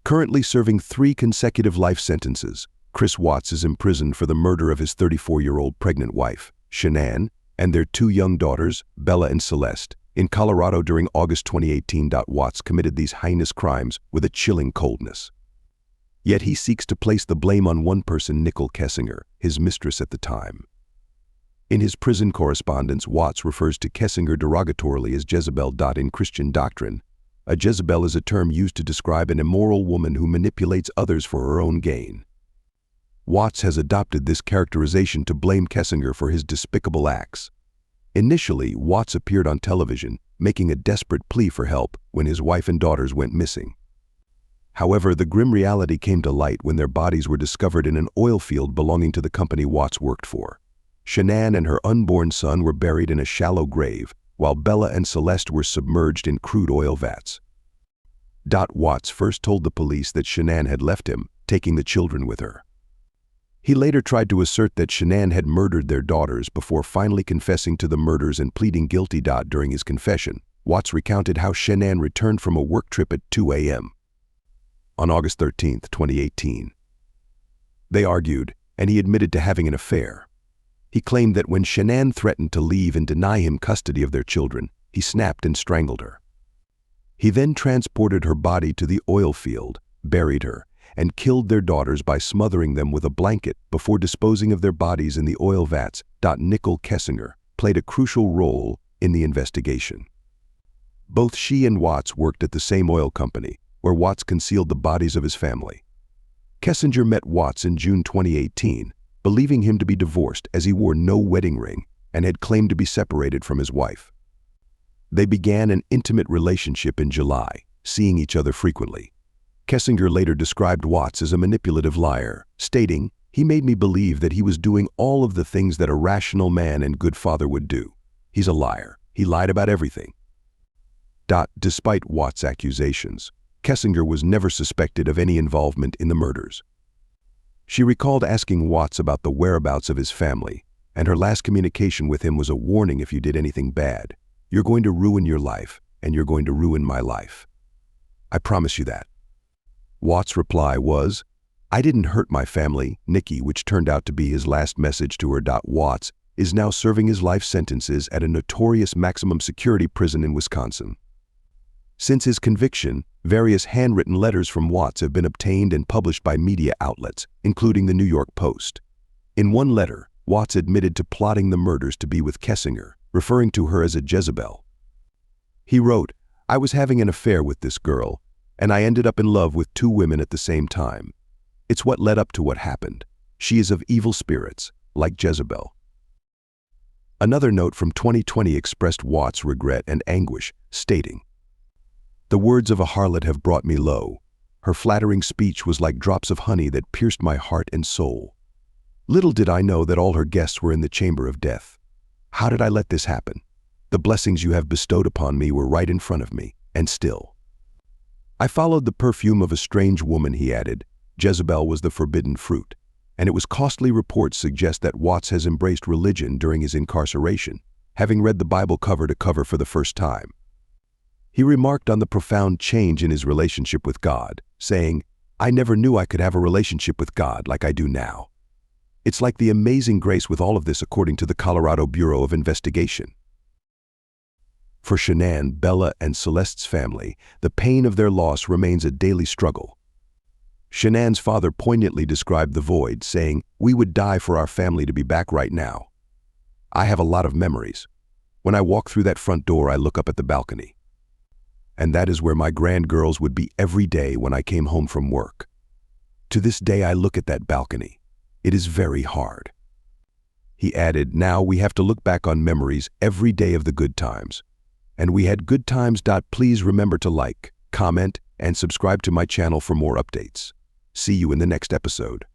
Currently serving 3 consecutive life sentences, Chris Watts is imprisoned for the murder of his 34-year-old pregnant wife, Shanann, and their 2 young daughters, Bella and Celeste, in Colorado during August 2018. Watts committed these heinous crimes with a chilling coldness. Yet he seeks to place the blame on one person, Nichol Kessinger, his mistress at the time. In his prison correspondence, Watts refers to Kessinger derogatorily as Jezebel. In Christian doctrine, a Jezebel is a term used to describe an immoral woman who manipulates others for her own gain. Watts has adopted this characterization to blame Kessinger for his despicable acts. Initially, Watts appeared on television, making a desperate plea for help when his wife and daughters went missing. However, the grim reality came to light when their bodies were discovered in an oil field belonging to the company Watts worked for. Shanann and her unborn son were buried in a shallow grave, while Bella and Celeste were submerged in crude oil vats. Watts first told the police that Shanann had left him, taking the children with her. He later tried to assert that Shanann had murdered their daughters before finally confessing to the murders and pleading guilty. During his confession, Watts recounted how Shanann returned from a work trip at 2 a.m. on August 13, 2018. They argued, and he admitted to having an affair. He claimed that when Shanann threatened to leave and deny him custody of their children, he snapped and strangled her. He then transported her body to the oil field, buried her, and killed their daughters by smothering them with a blanket before disposing of their bodies in the oil vats. Nichol Kessinger played a crucial role in the investigation. Both she and Watts worked at the same oil company, where Watts concealed the bodies of his family. Kessinger met Watts in June 2018, believing him to be divorced as he wore no wedding ring and had claimed to be separated from his wife. They began an intimate relationship in July, seeing each other frequently. Kessinger later described Watts as a manipulative liar, stating, "He made me believe that he was doing all of the things that a rational man and good father would do. He's a liar. He lied about everything." Despite Watts' accusations, Kessinger was never suspected of any involvement in the murders. She recalled asking Watts about the whereabouts of his family, and her last communication with him was a warning: "If you did anything bad, you're going to ruin your life, and you're going to ruin my life. I promise you that." Watts' reply was, "I didn't hurt my family, Nikki," which turned out to be his last message to her. Watts is now serving his life sentences at a notorious maximum security prison in Wisconsin. Since his conviction, various handwritten letters from Watts have been obtained and published by media outlets, including the New York Post. In one letter, Watts admitted to plotting the murders to be with Kessinger, referring to her as a Jezebel. He wrote, "I was having an affair with this girl, and I ended up in love with 2 women at the same time. It's what led up to what happened. She is of evil spirits, like Jezebel." Another note from 2020 expressed Watts' regret and anguish, stating, "The words of a harlot have brought me low. Her flattering speech was like drops of honey that pierced my heart and soul. Little did I know that all her guests were in the chamber of death. How did I let this happen? The blessings you have bestowed upon me were right in front of me, and still. I followed the perfume of a strange woman," he added. Jezebel was the forbidden fruit, and it was costly. Reports suggest that Watts has embraced religion during his incarceration, having read the Bible cover to cover for the first time. He remarked on the profound change in his relationship with God, saying, "I never knew I could have a relationship with God like I do now. It's like the amazing grace with all of this," according to the Colorado Bureau of Investigation. For Shanann, Bella, and Celeste's family, the pain of their loss remains a daily struggle. Shanann's father poignantly described the void, saying, "We would die for our family to be back right now. I have a lot of memories. When I walk through that front door, I look up at the balcony. And that is where my grandgirls would be every day when I came home from work. To this day, I look at that balcony. It is very hard." He added, "Now we have to look back on memories every day of the good times. And we had good times. Please remember to like, comment, and subscribe to my channel for more updates. See you in the next episode."